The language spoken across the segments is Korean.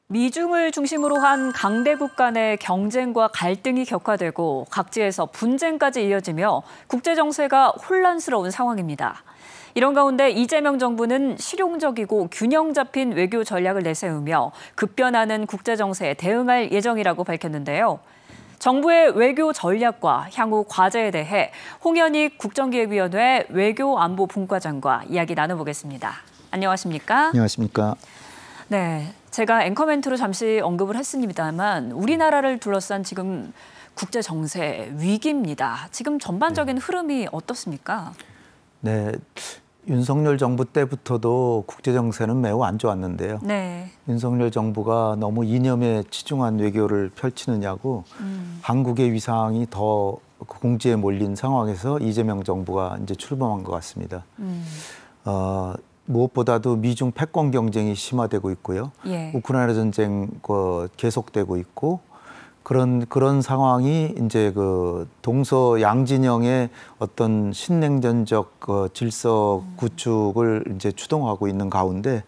미중을 중심으로 한 강대국 간의 경쟁과 갈등이 격화되고 각지에서 분쟁까지 이어지며 국제 정세가 혼란스러운 상황입니다. 이런 가운데 이재명 정부는 실용적이고 균형 잡힌 외교 전략을 내세우며 급변하는 국제 정세에 대응할 예정이라고 밝혔는데요. 정부의 외교 전략과 향후 과제에 대해 홍현익 국정기획위원회 외교안보분과장과 이야기 나눠보겠습니다. 안녕하십니까? 안녕하십니까? 네, 제가 앵커 멘트로 잠시 언급을 했습니다만 우리나라를 둘러싼 지금 국제 정세 위기입니다. 지금 전반적인 흐름이 어떻습니까? 네, 윤석열 정부 때부터도 국제 정세는 매우 안 좋았는데요. 네. 윤석열 정부가 너무 이념에 치중한 외교를 펼치느냐고 한국의 위상이 더 공지에 몰린 상황에서 이재명 정부가 이제 출범한 것 같습니다. 무엇보다도 미중 패권 경쟁이 심화되고 있고요. 예. 우크라이나 전쟁 계속되고 있고 그런 상황이 이제 그 동서 양진영의 어떤 신냉전적 질서 구축을 이제 추동하고 있는 가운데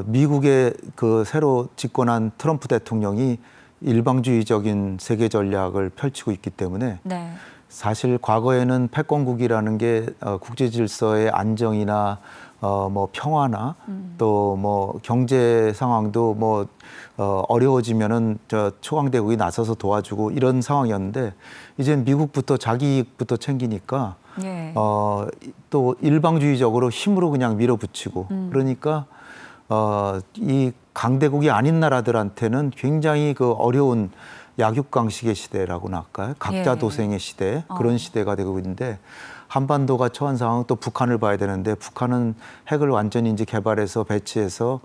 미국의 그 새로 집권한 트럼프 대통령이 일방주의적인 세계 전략을 펼치고 있기 때문에 네. 사실 과거에는 패권국이라는 게 국제 질서의 안정이나 뭐 평화나 또 뭐 경제 상황도 뭐 어려워지면은 초강대국이 나서서 도와주고 이런 상황이었는데 이제 미국부터 자기 이익부터 챙기니까 예. 또 일방주의적으로 힘으로 그냥 밀어붙이고 그러니까 이 강대국이 아닌 나라들한테는 굉장히 그 어려운 약육강식의 시대라고나 할까요? 각자 도생의 시대, 그런 시대가 되고 있는데 한반도가 처한 상황은 또 북한을 봐야 되는데 북한은 핵을 완전히 이제 개발해서 배치해서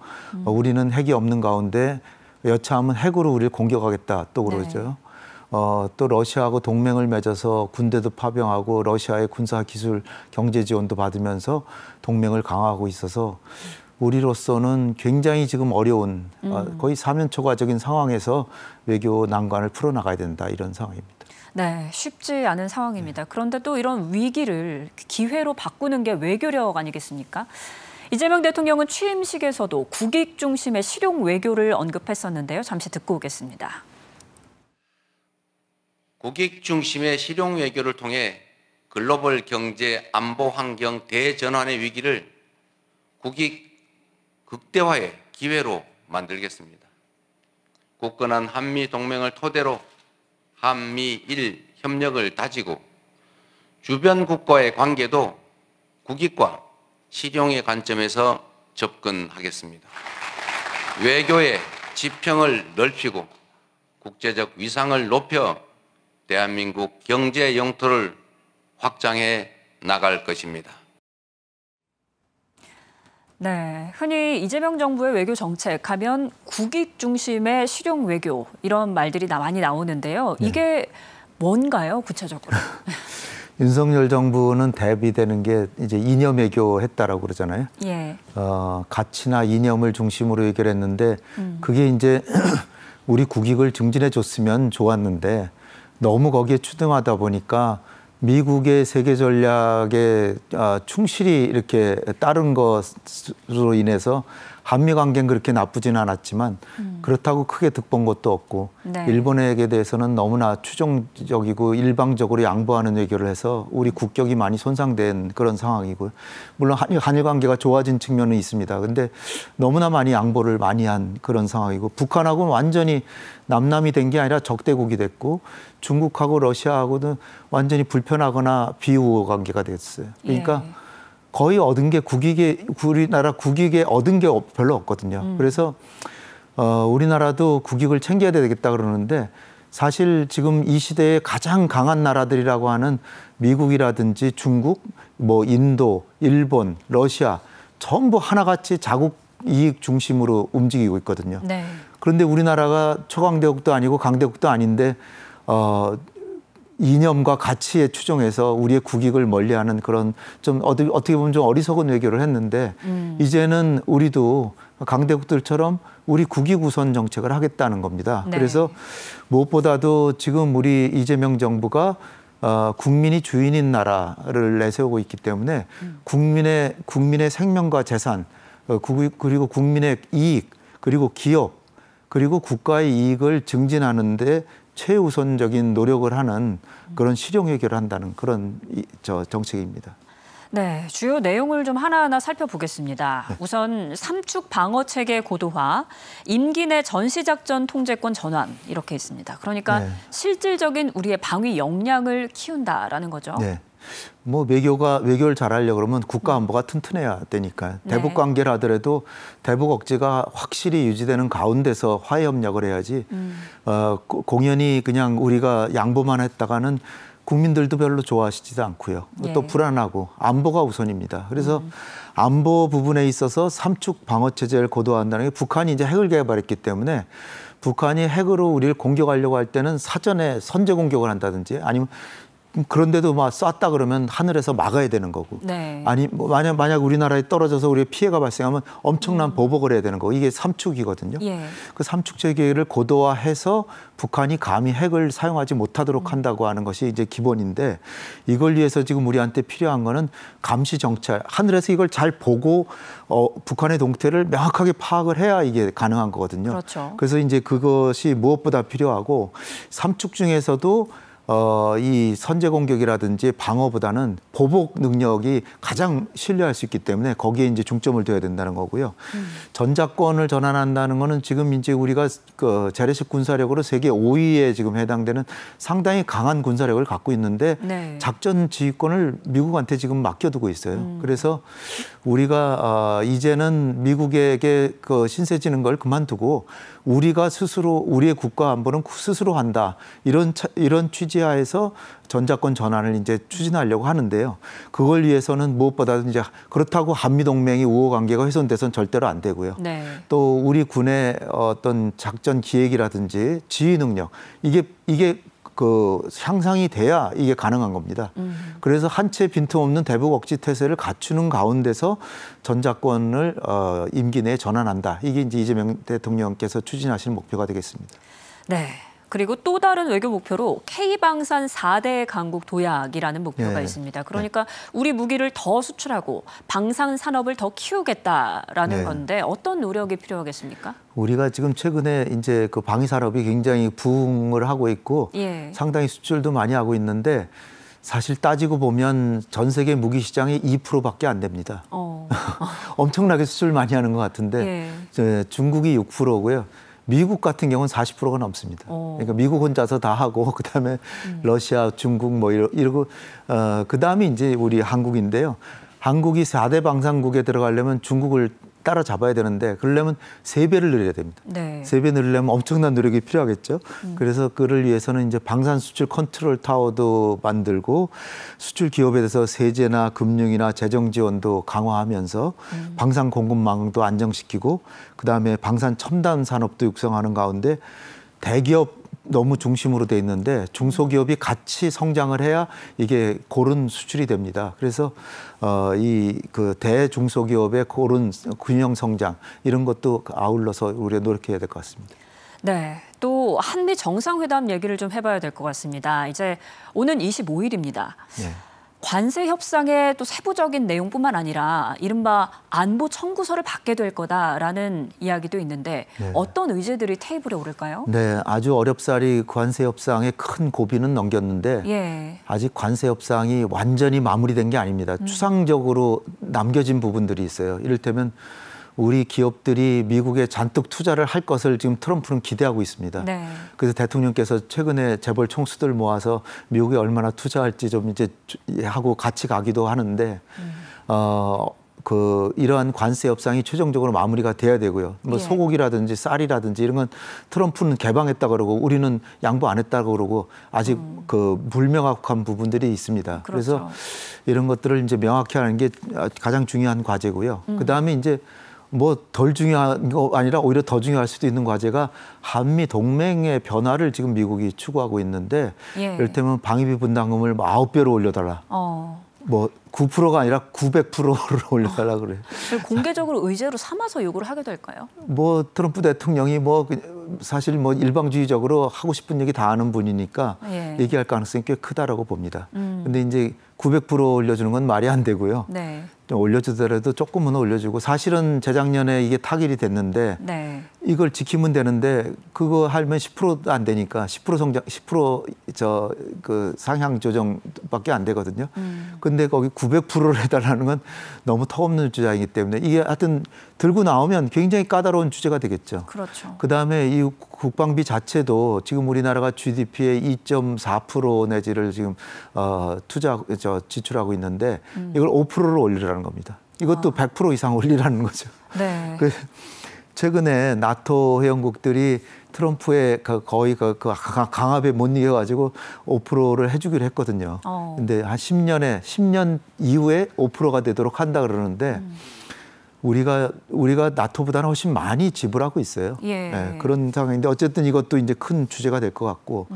우리는 핵이 없는 가운데 여차하면 핵으로 우리를 공격하겠다 또 그러죠. 또 러시아하고 동맹을 맺어서 군대도 파병하고 러시아의 군사 기술 경제 지원도 받으면서 동맹을 강화하고 있어서 우리로서는 굉장히 지금 어려운 거의 사면초가적인 상황에서 외교 난관을 풀어나가야 된다 이런 상황입니다. 네, 쉽지 않은 상황입니다. 그런데 또 이런 위기를 기회로 바꾸는 게 외교력 아니겠습니까? 이재명 대통령은 취임식에서도 국익 중심의 실용 외교를 언급했었는데요. 잠시 듣고 오겠습니다. 국익 중심의 실용 외교를 통해 글로벌 경제 안보 환경 대전환의 위기를 국익 극대화의 기회로 만들겠습니다. 굳건한 한미 동맹을 토대로 한미일 협력을 다지고 주변 국가의 관계도 국익과 실용의 관점에서 접근하겠습니다. 외교의 지평을 넓히고 국제적 위상을 높여 대한민국 경제 영토를 확장해 나갈 것입니다. 네, 흔히 이재명 정부의 외교 정책 하면 국익 중심의 실용 외교 이런 말들이 많이 나오는데요. 이게 뭔가요, 구체적으로? 윤석열 정부는 대비되는 게 이제 이념 외교했다라고 그러잖아요. 예. 가치나 이념을 중심으로 해결했는데 그게 이제 우리 국익을 증진해 줬으면 좋았는데 너무 거기에 추등하다 보니까 미국의 세계 전략에 충실히 이렇게 따른 것으로 인해서 한미 관계는 그렇게 나쁘지는 않았지만 그렇다고 크게 득본 것도 없고 네. 일본에게 대해서는 너무나 추종적이고 일방적으로 양보하는 외교를 해서 우리 국격이 많이 손상된 그런 상황이고요. 물론 한일 관계가 좋아진 측면은 있습니다. 근데 너무나 많이 양보를 많이 한 그런 상황이고 북한하고는 완전히 남남이 된 게 아니라 적대국이 됐고 중국하고 러시아하고는 완전히 불편하거나 비우호 관계가 됐어요. 그러니까 거의 얻은 게 우리나라 국익에 얻은 게 별로 없거든요. 그래서 우리나라도 국익을 챙겨야 되겠다 그러는데 사실 지금 이 시대에 가장 강한 나라들이라고 하는 미국이라든지 중국, 뭐 인도, 일본, 러시아 전부 하나같이 자국 이익 중심으로 움직이고 있거든요. 네. 그런데 우리나라가 초강대국도 아니고 강대국도 아닌데 이념과 가치에 추종해서 우리의 국익을 멀리하는 그런 좀 어떻게 보면 좀 어리석은 외교를 했는데 이제는 우리도 강대국들처럼 우리 국익 우선 정책을 하겠다는 겁니다. 네. 그래서 무엇보다도 지금 우리 이재명 정부가 국민이 주인인 나라를 내세우고 있기 때문에 국민의 생명과 재산 그리고 국민의 이익 그리고 기업, 그리고 국가의 이익을 증진하는데 최우선적인 노력을 하는 그런 실용 해결을 한다는 그런 정책입니다. 네, 주요 내용을 좀 하나하나 살펴보겠습니다. 네. 우선 삼축 방어 체계 고도화, 임기 내 전시작전 통제권 전환 이렇게 있습니다. 그러니까 네. 실질적인 우리의 방위 역량을 키운다라는 거죠. 네. 뭐 외교를 잘하려고 그러면 국가 안보가 튼튼해야 되니까 대북 네. 관계를 하더라도 대북 억제가 확실히 유지되는 가운데서 화해 협력을 해야지 공연히 그냥 우리가 양보만 했다가는 국민들도 별로 좋아하시지도 않고요. 또 불안하고 안보가 우선입니다. 그래서 안보 부분에 있어서 삼축 방어 체제를 고도화한다는 게 북한이 이제 핵을 개발했기 때문에 북한이 핵으로 우리를 공격하려고 할 때는 사전에 선제 공격을 한다든지 아니면 그런데도 막 쐈다 그러면 하늘에서 막아야 되는 거고. 네. 아니 뭐 만약 우리나라에 떨어져서 우리의 피해가 발생하면 엄청난 보복을 해야 되는 거고. 이게 삼축이거든요. 예. 그 삼축 체계를 고도화해서 북한이 감히 핵을 사용하지 못하도록 한다고 하는 것이 이제 기본인데 이걸 위해서 지금 우리한테 필요한 거는 감시 정찰. 하늘에서 이걸 잘 보고 북한의 동태를 명확하게 파악을 해야 이게 가능한 거거든요. 그렇죠. 그래서 이제 그것이 무엇보다 필요하고 삼축 중에서도 이 선제 공격이라든지 방어보다는 보복 능력이 가장 신뢰할 수 있기 때문에 거기에 이제 중점을 둬야 된다는 거고요. 전작권을 전환한다는 거는 지금 이제 우리가 그 재래식 군사력으로 세계 5위에 지금 해당되는 상당히 강한 군사력을 갖고 있는데 네. 작전 지휘권을 미국한테 지금 맡겨두고 있어요. 그래서 우리가 이제는 미국에게 그 신세 지는 걸 그만두고 우리가 스스로 우리의 국가 안보는 스스로 한다. 이런 취지하에서 전작권 전환을 이제 추진하려고 하는데요. 그걸 위해서는 무엇보다도 이제 그렇다고 한미 동맹이 우호 관계가 훼손돼서는 절대로 안 되고요. 네. 또 우리 군의 어떤 작전 기획이라든지 지휘 능력 이게 그 향상이 돼야 이게 가능한 겁니다. 그래서 한 채 빈틈없는 대북 억지 태세를 갖추는 가운데서 전작권을 임기 내에 전환한다. 이게 이제 이재명 대통령께서 추진하시는 목표가 되겠습니다. 네. 그리고 또 다른 외교 목표로 K방산 4대 강국 도약이라는 목표가 네. 있습니다. 그러니까 네. 우리 무기를 더 수출하고 방산 산업을 더 키우겠다라는 네. 건데 어떤 노력이 필요하겠습니까? 우리가 지금 최근에 이제 그 방위 산업이 굉장히 부흥을 하고 있고 예. 상당히 수출도 많이 하고 있는데 사실 따지고 보면 전 세계 무기 시장이 2%밖에 안 됩니다. 엄청나게 수출 많이 하는 것 같은데 예. 중국이 6%고요. 미국 같은 경우는 40%가 넘습니다. 그러니까 미국 혼자서 다 하고 그다음에 러시아, 중국 뭐 이러고 그다음에 이제 우리 한국인데요. 한국이 4대 방산국에 들어가려면 중국을 따라잡아야 되는데 그러려면 3배를 늘려야 됩니다. 네. 3배 늘리려면 엄청난 노력이 필요하겠죠. 그래서 그를 위해서는 이제 방산 수출 컨트롤 타워도 만들고 수출 기업에 대해서 세제나 금융이나 재정 지원도 강화하면서 방산 공급망도 안정시키고 그다음에 방산 첨단 산업도 육성하는 가운데 대기업 너무 중심으로 돼 있는데 중소기업이 같이 성장을 해야 이게 고른 수출이 됩니다. 그래서 이 그 대중소기업의 고른 균형 성장 이런 것도 아울러서 우리가 노력해야 될 것 같습니다. 네, 또 한미 정상회담 얘기를 좀 해봐야 될 것 같습니다. 이제 오는 25일입니다. 네. 관세 협상의 또 세부적인 내용뿐만 아니라 이른바 안보 청구서를 받게 될 거다라는 이야기도 있는데 네. 어떤 의제들이 테이블에 오를까요? 네, 아주 어렵사리 관세 협상의 큰 고비는 넘겼는데 예. 아직 관세 협상이 완전히 마무리된 게 아닙니다. 추상적으로 남겨진 부분들이 있어요. 이를테면 우리 기업들이 미국에 잔뜩 투자를 할 것을 지금 트럼프는 기대하고 있습니다. 네. 그래서 대통령께서 최근에 재벌 총수들 모아서 미국에 얼마나 투자할지 좀 이제 하고 같이 가기도 하는데 이러한 관세 협상이 최종적으로 마무리가 돼야 되고요. 뭐 예. 소고기라든지 쌀이라든지 이런 건 트럼프는 개방했다 그러고 우리는 양보 안 했다고 그러고 아직 그 불명확한 부분들이 있습니다. 그렇죠. 그래서 이런 것들을 이제 명확히 하는 게 가장 중요한 과제고요. 그다음에 이제 뭐 덜 중요한 거 아니라 오히려 더 중요할 수도 있는 과제가 한미 동맹의 변화를 지금 미국이 추구하고 있는데 예. 이를테면 방위비 분담금을 9배로 올려달라. 뭐 9%가 아니라 900%로 올려달라 그래요. 공개적으로 의제로 삼아서 요구를 하게 될까요? 뭐 트럼프 대통령이 뭐 사실 뭐 일방주의적으로 하고 싶은 얘기 다 하는 분이니까 예. 얘기할 가능성이 꽤 크다라고 봅니다. 근데 이제 900% 올려주는 건 말이 안 되고요. 네. 좀 올려주더라도 조금은 올려주고 사실은 재작년에 이게 타결이 됐는데 네. 이걸 지키면 되는데 그거 하면 10%도 안 되니까 10% 성장 10% 그 상향 조정밖에 안 되거든요. 근데 거기 900%를 해달라는 건 너무 턱없는 주장이기 때문에 이게 하여튼 들고 나오면 굉장히 까다로운 주제가 되겠죠. 그렇죠. 그다음에 이 국방비 자체도 지금 우리나라가 GDP의 2.4% 내지를 지금 지출하고 있는데 이걸 5%로 올리라는 겁니다. 이것도 100% 이상 올리라는 거죠. 네. 최근에 나토 회원국들이 트럼프의 거의 강압에 못 이겨가지고 5%를 해주기로 했거든요. 근데 한 10년 이후에 5%가 되도록 한다 그러는데 우리가 나토보다는 훨씬 많이 지불하고 있어요. 예. 네, 그런 상황인데 어쨌든 이것도 이제 큰 주제가 될 것 같고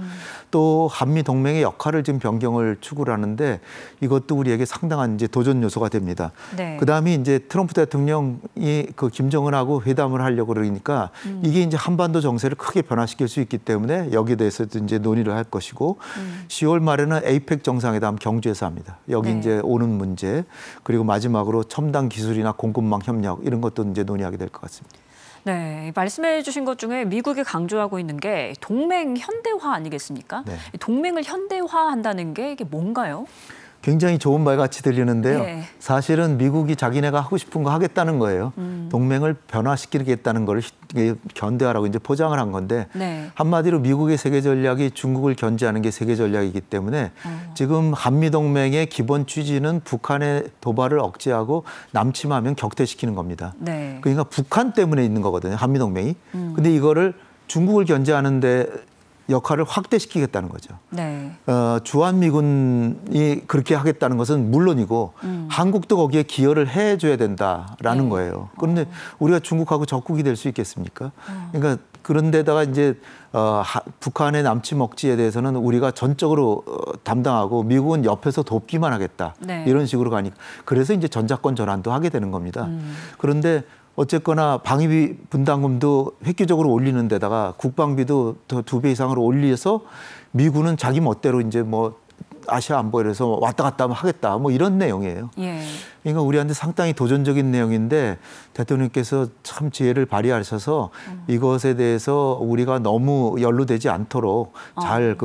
또 한미 동맹의 역할을 지금 변경을 추구를 하는데 이것도 우리에게 상당한 이제 도전 요소가 됩니다. 네. 그다음에 이제 트럼프 대통령이 그 김정은하고 회담을 하려고 그러니까 이게 이제 한반도 정세를 크게 변화시킬 수 있기 때문에 여기에 대해서도 이제 논의를 할 것이고 10월 말에는 에이펙 정상회담 경주에서 합니다. 여기 네. 이제 오는 문제 그리고 마지막으로 첨단 기술이나 공급망 협력 이런 것도 이제 논의하게 될 것 같습니다. 네, 말씀해 주신 것 중에 미국이 강조하고 있는 게 동맹 현대화 아니겠습니까? 네. 동맹을 현대화한다는 게 이게 뭔가요? 굉장히 좋은 말 같이 들리는데요. 네. 사실은 미국이 자기네가 하고 싶은 거 하겠다는 거예요. 동맹을 변화시키겠다는 걸 견대하라고 이제 포장을 한 건데 네. 한마디로 미국의 세계 전략이 중국을 견제하는 게 세계 전략이기 때문에 지금 한미 동맹의 기본 취지는 북한의 도발을 억제하고 남침하면 격퇴시키는 겁니다. 네. 그러니까 북한 때문에 있는 거거든요. 한미 동맹이. 근데 이거를 중국을 견제하는데 역할을 확대시키겠다는 거죠. 네. 주한미군이 그렇게 하겠다는 것은 물론이고 한국도 거기에 기여를 해줘야 된다라는 네. 거예요. 그런데 우리가 중국하고 적국이 될 수 있겠습니까? 그러니까 그런데다가 이제 북한의 남침 억지에 대해서는 우리가 전적으로 담당하고 미국은 옆에서 돕기만 하겠다. 네. 이런 식으로 가니까 그래서 이제 전작권 전환도 하게 되는 겁니다. 그런데 어쨌거나 방위비 분담금도 획기적으로 올리는 데다가 국방비도 더 2배 이상으로 올려서 미군은 자기 멋대로 이제 뭐 아시아 안보에서 왔다 갔다 하면 하겠다 뭐 이런 내용이에요. 예. 그러니까 우리한테 상당히 도전적인 내용인데 대통령께서 참 지혜를 발휘하셔서 이것에 대해서 우리가 너무 연루되지 않도록 잘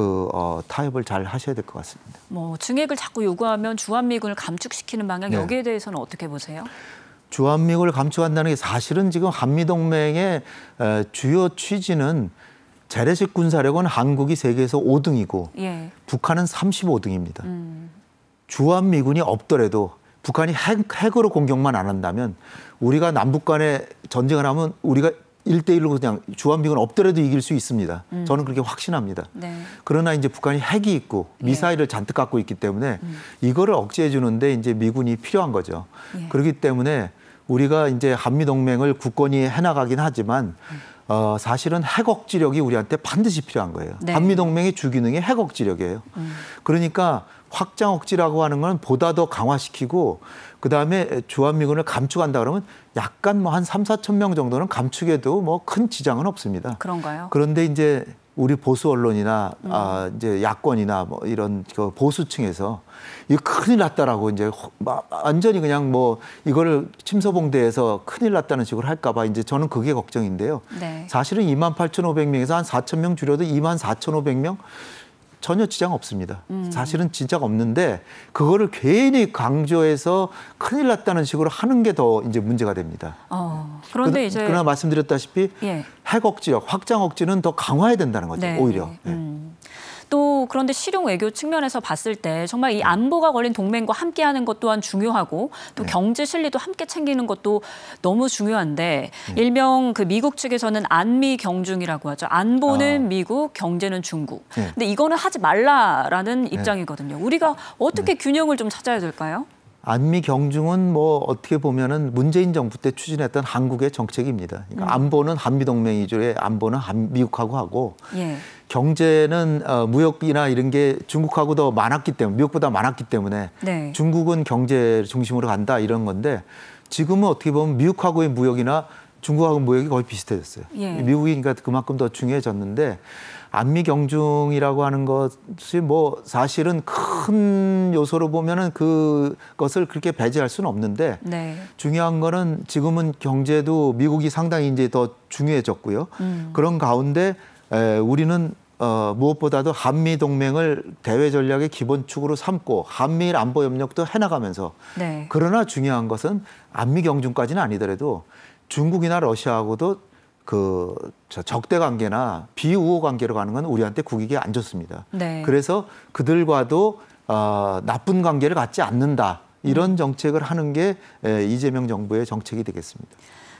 타협을 잘 하셔야 될 것 같습니다. 뭐 증액을 자꾸 요구하면 주한미군을 감축시키는 방향 네. 여기에 대해서는 어떻게 보세요? 주한미군을 감축한다는 게 사실은 지금 한미동맹의 주요 취지는 재래식 군사력은 한국이 세계에서 5등이고 예. 북한은 35등입니다. 주한미군이 없더라도 북한이 핵으로 공격만 안 한다면 우리가 남북 간에 전쟁을 하면 우리가 1대1로 그냥 주한미군 없더라도 이길 수 있습니다. 저는 그렇게 확신합니다. 네. 그러나 이제 북한이 핵이 있고 미사일을 잔뜩 갖고 있기 때문에 이거를 억제해 주는데 이제 미군이 필요한 거죠. 예. 그렇기 때문에 우리가 이제 한미 동맹을 굳건히 해나가긴 하지만 사실은 핵 억지력이 우리한테 반드시 필요한 거예요. 네. 한미 동맹의 주기능이 핵 억지력이에요. 그러니까 확장 억지라고 하는 건 보다 더 강화시키고 그다음에 주한미군을 감축한다 그러면 약간 뭐 한 3~4천 명 정도는 감축해도 뭐 큰 지장은 없습니다. 그런가요? 그런데 이제 우리 보수 언론이나 이제 야권이나 뭐 이런 그 보수층에서 이거 큰일 났다라고 이제 완전히 그냥 뭐 이거를 침소봉대해서 큰일 났다는 식으로 할까봐 이제 저는 그게 걱정인데요. 네. 사실은 28,500명에서 한 4,000명 줄여도 24,500명 전혀 지장 없습니다. 사실은 지장 없는데 그거를 괜히 강조해서 큰일 났다는 식으로 하는 게 더 이제 문제가 됩니다. 그런데 이제 그러나 말씀드렸다시피 예. 핵 억지력, 확장 억지는 더 강화해야 된다는 거죠. 네. 오히려. 네. 또 그런데 실용 외교 측면에서 봤을 때 정말 이 안보가 걸린 동맹과 함께하는 것 또한 중요하고 또 경제 실리도 함께 챙기는 것도 너무 중요한데 일명 그 미국 측에서는 안미 경중이라고 하죠. 안보는 미국, 경제는 중국. 근데 이거는 하지 말라라는 입장이거든요. 우리가 어떻게 균형을 좀 찾아야 될까요? 안미 경중은 뭐 어떻게 보면은 문재인 정부 때 추진했던 한국의 정책입니다. 그러니까 안보는 한미 동맹 위주의 안보는 미국하고 하고 예. 경제는 무역이나 이런 게 중국하고 더 많았기 때문에 미국보다 많았기 때문에 네. 중국은 경제 중심으로 간다 이런 건데 지금은 어떻게 보면 미국하고의 무역이나 중국하고 무역이 거의 비슷해졌어요. 예. 미국이 그러니까 그만큼 더 중요해졌는데 한미 경중이라고 하는 것이 뭐 사실은 큰 요소로 보면은 그것을 그렇게 배제할 수는 없는데 네. 중요한 거는 지금은 경제도 미국이 상당히 이제 더 중요해졌고요. 그런 가운데 우리는 무엇보다도 한미 동맹을 대외 전략의 기본축으로 삼고 한미일 안보 협력도 해나가면서 네. 그러나 중요한 것은 한미 경중까지는 아니더라도 중국이나 러시아하고도 적대 관계나 비우호 관계로 가는 건 우리한테 국익이 안 좋습니다. 네. 그래서 그들과도 나쁜 관계를 갖지 않는다. 이런 정책을 하는 게 이재명 정부의 정책이 되겠습니다.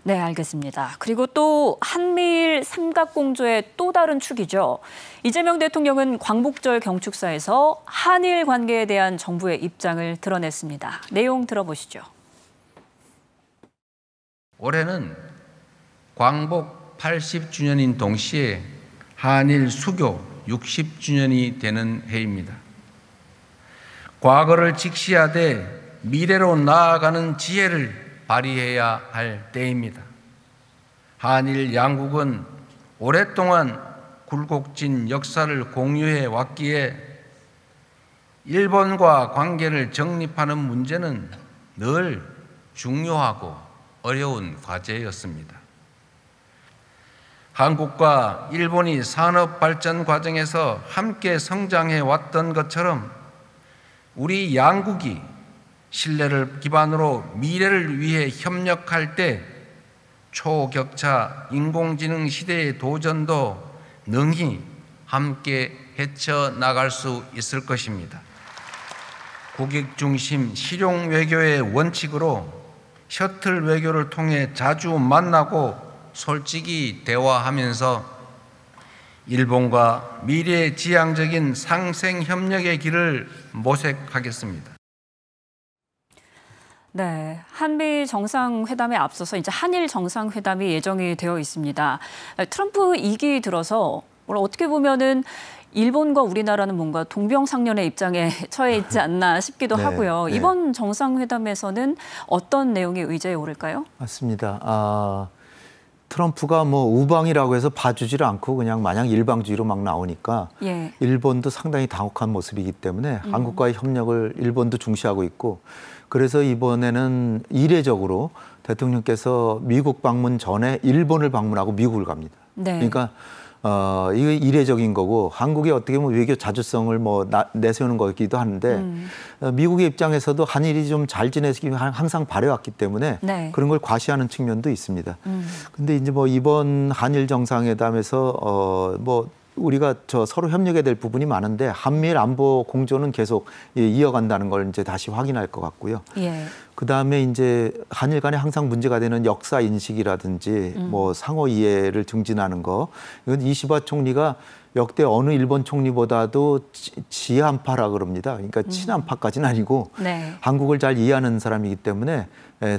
네, 알겠습니다. 그리고 또 한미일 삼각공조의 또 다른 축이죠. 이재명 대통령은 광복절 경축사에서 한일 관계에 대한 정부의 입장을 드러냈습니다. 내용 들어보시죠. 올해는 광복 80주년인 동시에 한일 수교 60주년이 되는 해입니다. 과거를 직시하되 미래로 나아가는 지혜를 발휘해야 할 때입니다. 한일 양국은 오랫동안 굴곡진 역사를 공유해 왔기에 일본과 관계를 정립하는 문제는 늘 중요하고 어려운 과제였습니다. 한국과 일본이 산업 발전 과정에서 함께 성장해 왔던 것처럼 우리 양국이 신뢰를 기반으로 미래를 위해 협력할 때 초격차 인공지능 시대의 도전도 능히 함께 헤쳐나갈 수 있을 것입니다. 국익 중심 실용 외교의 원칙으로 셔틀 외교를 통해 자주 만나고 솔직히 대화하면서 일본과 미래지향적인 상생 협력의 길을 모색하겠습니다. 네, 한미 정상회담에 앞서서 이제 한일 정상회담이 예정이 되어 있습니다. 트럼프 2기 들어서 어떻게 보면은 일본과 우리나라는 뭔가 동병상련의 입장에 처해 있지 않나 싶기도 네, 하고요. 네. 이번 정상회담에서는 어떤 내용이 의제에 오를까요? 맞습니다. 트럼프가 뭐 우방이라고 해서 봐주지를 않고 그냥 마냥 일방주의로 막 나오니까 예. 일본도 상당히 당혹한 모습이기 때문에 한국과의 협력을 일본도 중시하고 있고 그래서 이번에는 이례적으로 대통령께서 미국 방문 전에 일본을 방문하고 미국을 갑니다. 네. 그러니까 이게 이례적인 거고 한국이 어떻게 보면 외교 자주성을 내세우는 거기도 하는데 미국의 입장에서도 한일이 좀 잘 지내기 항상 바래왔기 때문에 네. 그런 걸 과시하는 측면도 있습니다. 근데 이제 뭐 이번 한일 정상회담에서 우리가 서로 협력해야 될 부분이 많은데 한미일 안보 공조는 계속 이어간다는 걸 이제 다시 확인할 것 같고요. 예. 그다음에 이제 한일 간에 항상 문제가 되는 역사 인식이라든지 뭐 상호 이해를 증진하는 거. 이건 이시바 총리가 역대 어느 일본 총리보다도 지한파라 그럽니다. 그러니까 친한파까지는 아니고 네. 한국을 잘 이해하는 사람이기 때문에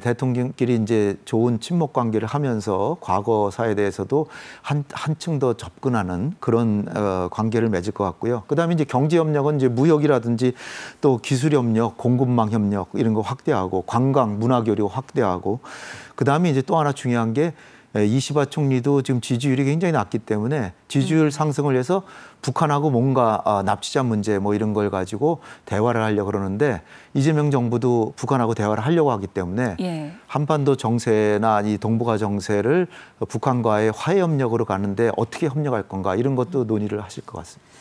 대통령끼리 이제 좋은 친목 관계를 하면서 과거사에 대해서도 한층 더 접근하는 그런 관계를 맺을 것 같고요. 그다음에 이제 경제 협력은 이제 무역이라든지 또 기술 협력, 공급망 협력 이런 거 확대하고 관광, 문화 교류 확대하고 그다음에 이제 또 하나 중요한 게 이시바 총리도 지금 지지율이 굉장히 낮기 때문에 지지율 상승을 위해서 북한하고 뭔가 납치자 문제 뭐 이런 걸 가지고 대화를 하려고 그러는데 이재명 정부도 북한하고 대화를 하려고 하기 때문에 예. 한반도 정세나 이 동북아 정세를 북한과의 화해 협력으로 가는데 어떻게 협력할 건가 이런 것도 논의를 하실 것 같습니다.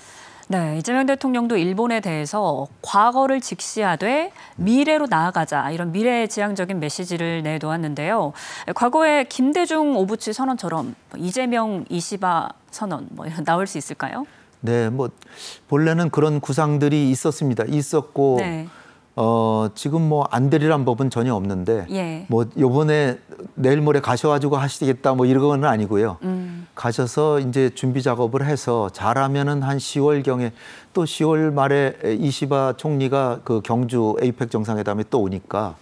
네, 이재명 대통령도 일본에 대해서 과거를 직시하되 미래로 나아가자 이런 미래지향적인 메시지를 내놓았는데요. 과거에 김대중 오부치 선언처럼 이재명 이시바 선언 뭐 이런 나올 수 있을까요? 네, 뭐 본래는 그런 구상들이 있었고 네. 지금 뭐 안 되리란 법은 전혀 없는데 예. 뭐 요번에 내일 모레 가셔가지고 하시겠다 뭐 이런 건 아니고요. 가셔서 이제 준비 작업을 해서 잘하면은 한 10월경에 또 10월 말에 이시바 총리가 그 경주 에이펙 정상회담에 또 오니까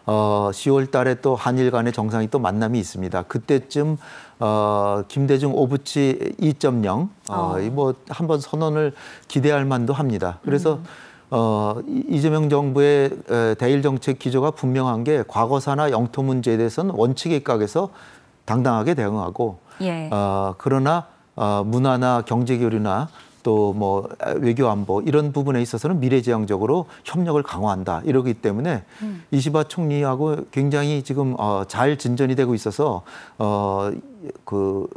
10월 달에 또 한일 간의 정상이 또 만남이 있습니다. 그때쯤 김대중 오부치 2.0 뭐 한번 선언을 기대할 만도 합니다. 그래서 이재명 정부의 대일 정책 기조가 분명한 게 과거사나 영토 문제에 대해서는 원칙에 입각해서 당당하게 대응하고 예. 그러나 문화나 경제 교류나 또 뭐 외교 안보 이런 부분에 있어서는 미래지향적으로 협력을 강화한다 이러기 때문에 이시바 총리하고 굉장히 지금 잘 진전이 되고 있어서 그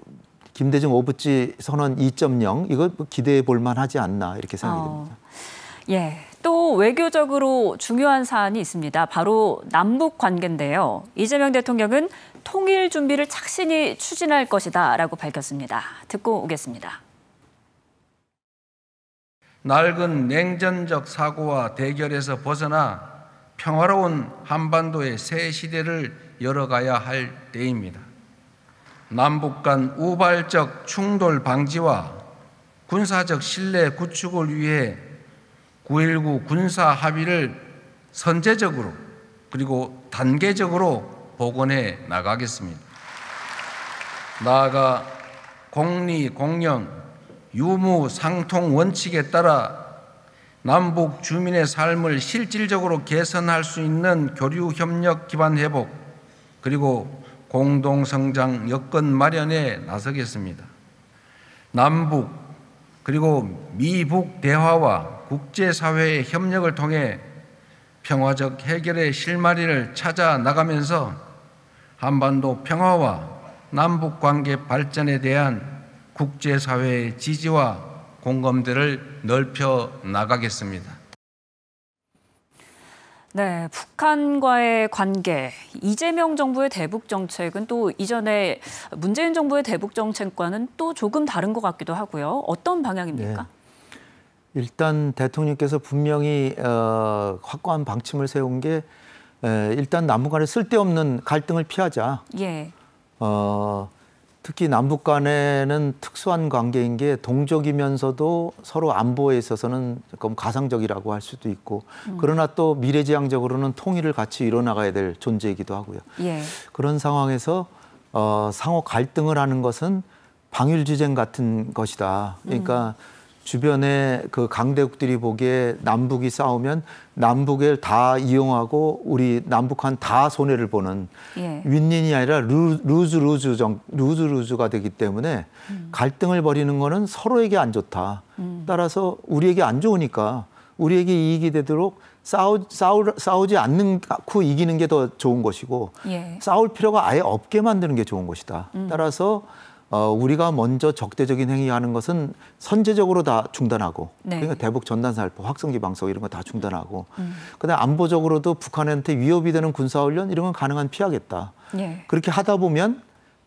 김대중 오부지 선언 2.0 이거 기대해 볼 만하지 않나 이렇게 생각이 듭니다. 예. 또 외교적으로 중요한 사안이 있습니다. 바로 남북 관계인데요. 이재명 대통령은 통일 준비를 착신히 추진할 것이다라고 밝혔습니다. 듣고 오겠습니다. 낡은 냉전적 사고와 대결에서 벗어나 평화로운 한반도의 새 시대를 열어가야 할 때입니다. 남북 간 우발적 충돌 방지와 군사적 신뢰 구축을 위해 9.19 군사 합의를 선제적으로 그리고 단계적으로 복원해 나가겠습니다. 나아가 공리, 공영, 유무, 상통 원칙에 따라 남북 주민의 삶을 실질적으로 개선할 수 있는 교류 협력 기반 회복 그리고 공동성장 여건 마련에 나서겠습니다. 남북 그리고 미북 대화와 국제사회의 협력을 통해 평화적 해결의 실마리를 찾아 나가면서 한반도 평화와 남북관계 발전에 대한 국제사회의 지지와 공감대를 넓혀 나가겠습니다. 네, 북한과의 관계, 이재명 정부의 대북 정책은 또 이전에 문재인 정부의 대북 정책과는 또 조금 다른 것 같기도 하고요. 어떤 방향입니까? 네. 일단 대통령께서 분명히 확고한 방침을 세운 게 일단 남북 간에 쓸데없는 갈등을 피하자. 예. 특히 남북 간에는 특수한 관계인 게 동족이면서도 서로 안보에 있어서는 조금 가상적이라고 할 수도 있고 그러나 또 미래지향적으로는 통일을 같이 이뤄나가야 될 존재이기도 하고요. 예. 그런 상황에서 상호 갈등을 하는 것은 방일주쟁 같은 것이다. 그러니까 주변에 그 강대국들이 보기에 남북이 싸우면 남북을 다 이용하고 우리 남북한 다 손해를 보는 예. 윈윈이 아니라 루즈가 되기 때문에 갈등을 벌이는 거는 서로에게 안 좋다. 따라서 우리에게 안 좋으니까 우리에게 이익이 되도록 싸우지 않고 이기는 게 더 좋은 것이고 예. 싸울 필요가 아예 없게 만드는 게 좋은 것이다. 따라서 우리가 먼저 적대적인 행위하는 것은 선제적으로 다 중단하고 네. 그러니까 대북 전단살포, 확성기 방송 이런 거 다 중단하고 그다음 안보적으로도 북한한테 위협이 되는 군사훈련 이런 건 가능한 피하겠다. 예. 그렇게 하다 보면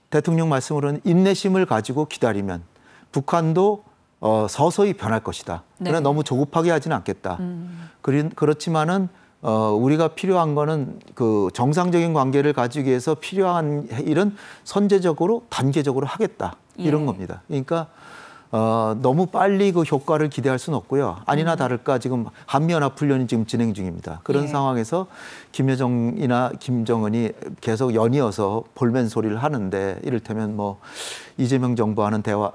대통령 말씀으로는 인내심을 가지고 기다리면 북한도 서서히 변할 것이다. 그러나 네. 너무 조급하게 하지는 않겠다. 그렇지만은 우리가 필요한 거는 그 정상적인 관계를 가지기 위해서 필요한 일은 선제적으로 단계적으로 하겠다. 이런 예. 겁니다. 그러니까 너무 빨리 그 효과를 기대할 수는 없고요. 아니나 다를까 지금 한미연합훈련이 지금 진행 중입니다. 그런 예. 상황에서 김여정이나 김정은이 계속 연이어서 볼멘 소리를 하는데 이를테면 뭐 이재명 정부와는 대화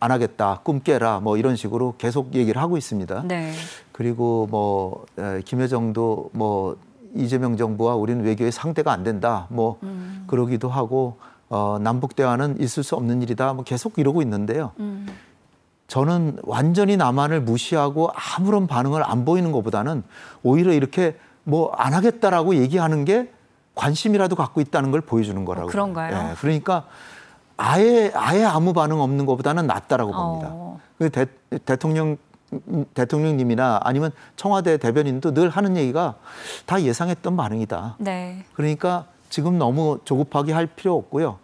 안 하겠다, 꿈 깨라 뭐 이런 식으로 계속 얘기를 하고 있습니다. 네. 그리고 뭐 김여정도 뭐 이재명 정부와 우리는 외교의 상대가 안 된다 뭐 그러기도 하고 남북 대화는 있을 수 없는 일이다 뭐 계속 이러고 있는데요. 저는 완전히 남한을 무시하고 아무런 반응을 안 보이는 것보다는 오히려 이렇게 뭐 안 하겠다라고 얘기하는 게 관심이라도 갖고 있다는 걸 보여주는 거라고. 그런가요? 예, 그러니까 아예 아무 반응 없는 것보다는 낫다라고 봅니다. 대통령님이나 아니면 청와대 대변인도 늘 하는 얘기가 다 예상했던 반응이다. 네. 그러니까 지금 너무 조급하게 할 필요 없고요.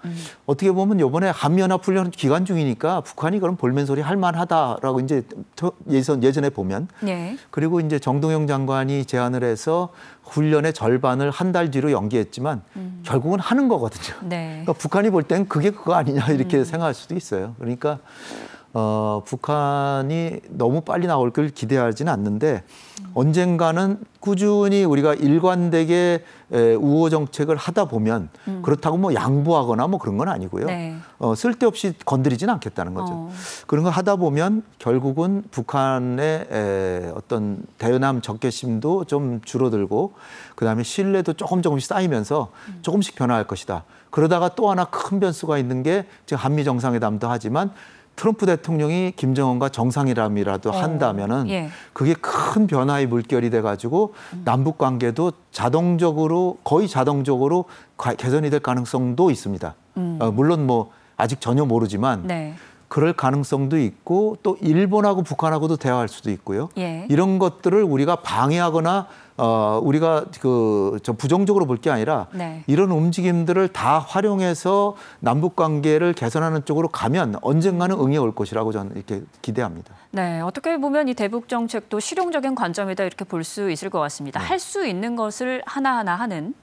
어떻게 보면 이번에 한미연합훈련 기간 중이니까 북한이 그런 볼멘 소리 할 만하다라고 이제 예전에 보면. 예. 그리고 이제 정동영 장관이 제안을 해서 훈련의 절반을 한 달 뒤로 연기했지만 결국은 하는 거거든요. 네. 그러니까 북한이 볼 땐 그게 그거 아니냐 이렇게 생각할 수도 있어요. 그러니까 북한이 너무 빨리 나올 걸 기대하지는 않는데 언젠가는 꾸준히 우리가 일관되게 우호 정책을 하다 보면 그렇다고 뭐 양보하거나 뭐 그런 건 아니고요. 네. 쓸데없이 건드리지는 않겠다는 거죠. 그런 거 하다 보면 결국은 북한의 어떤 대남 적개심도 좀 줄어들고 그다음에 신뢰도 조금씩 쌓이면서 조금씩 변화할 것이다. 그러다가 또 하나 큰 변수가 있는 게 지금 한미 정상회담도 하지만 트럼프 대통령이 김정은과 정상회담이라도 한다면은 예. 그게 큰 변화의 물결이 돼가지고 남북 관계도 거의 자동적으로 개선이 될 가능성도 있습니다. 물론 뭐 아직 전혀 모르지만 네. 그럴 가능성도 있고 또 일본하고 북한하고도 대화할 수도 있고요. 예. 이런 것들을 우리가 방해하거나 우리가 저 부정적으로 볼 게 아니라 네. 이런 움직임들을 다 활용해서 남북 관계를 개선하는 쪽으로 가면 언젠가는 응해 올 것이라고 저는 이렇게 기대합니다. 네, 어떻게 보면 이 대북 정책도 실용적인 관점이다 이렇게 볼 수 있을 것 같습니다. 할 수 있는 것을 하나하나 하는.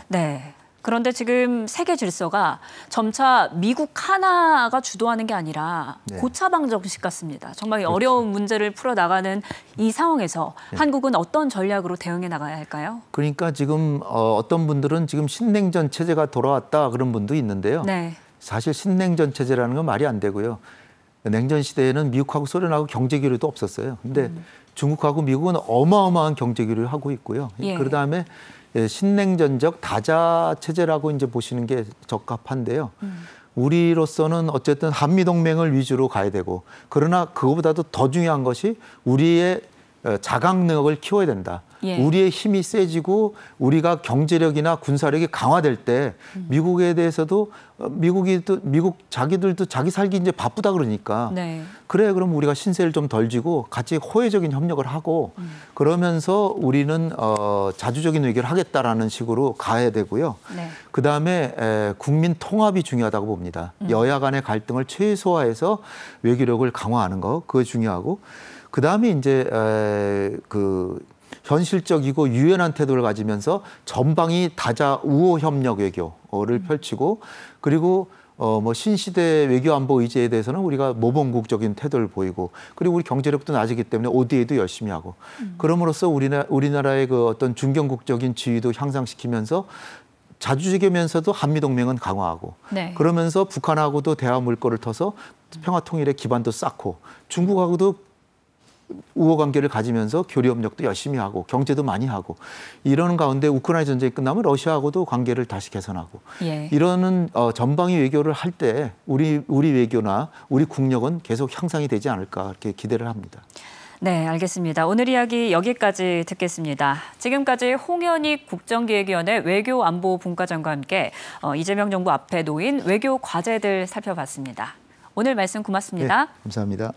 네. 그런데 지금 세계 질서가 점차 미국 하나가 주도하는 게 아니라 네. 고차방정식 같습니다. 정말 어려운 문제를 풀어나가는 이 상황에서 한국은 어떤 전략으로 대응해 나가야 할까요? 그러니까 지금 어떤 분들은 지금 신냉전 체제가 돌아왔다 그런 분도 있는데요. 네. 사실 신냉전 체제라는 건 말이 안 되고요. 냉전 시대에는 미국하고 소련하고 경제 교류도 없었어요. 근데 중국하고 미국은 어마어마한 경제 교류를 하고 있고요. 예. 그다음에 신냉전적 다자 체제라고 이제 보시는 게 적합한데요. 우리로서는 어쨌든 한미 동맹을 위주로 가야 되고 그러나 그거보다도 더 중요한 것이 우리의 자강력을 키워야 된다. 예. 우리의 힘이 세지고 우리가 경제력이나 군사력이 강화될 때 미국에 대해서도 자기들도 자기 살기 이제 바쁘다 그러니까 네. 그래 그럼 우리가 신세를 좀 덜 지고 같이 호혜적인 협력을 하고 그러면서 우리는 자주적인 외교를 하겠다라는 식으로 가야 되고요. 네. 그다음에 국민 통합이 중요하다고 봅니다. 여야 간의 갈등을 최소화해서 외교력을 강화하는 거 그거 중요하고 그다음에 이제 현실적이고 유연한 태도를 가지면서 전방위 다자 우호 협력 외교를 펼치고 그리고 뭐 신시대 외교 안보 의제에 대해서는 우리가 모범국적인 태도를 보이고 그리고 우리 경제력도 낮이기 때문에 ODA도 열심히 하고 그럼으로써 우리나라의 그 어떤 중견국적인 지위도 향상시키면서 자주적이면서도 한미 동맹은 강화하고 네. 그러면서 북한하고도 대화 물꼬를 터서 평화 통일의 기반도 쌓고 중국하고도 우호 관계를 가지면서 교류 협력도 열심히 하고 경제도 많이 하고 이러는 가운데 우크라이나 전쟁이 끝나면 러시아하고도 관계를 다시 개선하고 예. 이러는 전방위 외교를 할 때 우리 외교나 우리 국력은 계속 향상이 되지 않을까 이렇게 기대를 합니다. 네, 알겠습니다. 오늘 이야기 여기까지 듣겠습니다. 지금까지 홍현익 국정기획위원회 외교안보분과장과 함께 이재명 정부 앞에 놓인 외교 과제들 살펴봤습니다. 오늘 말씀 고맙습니다. 네, 감사합니다.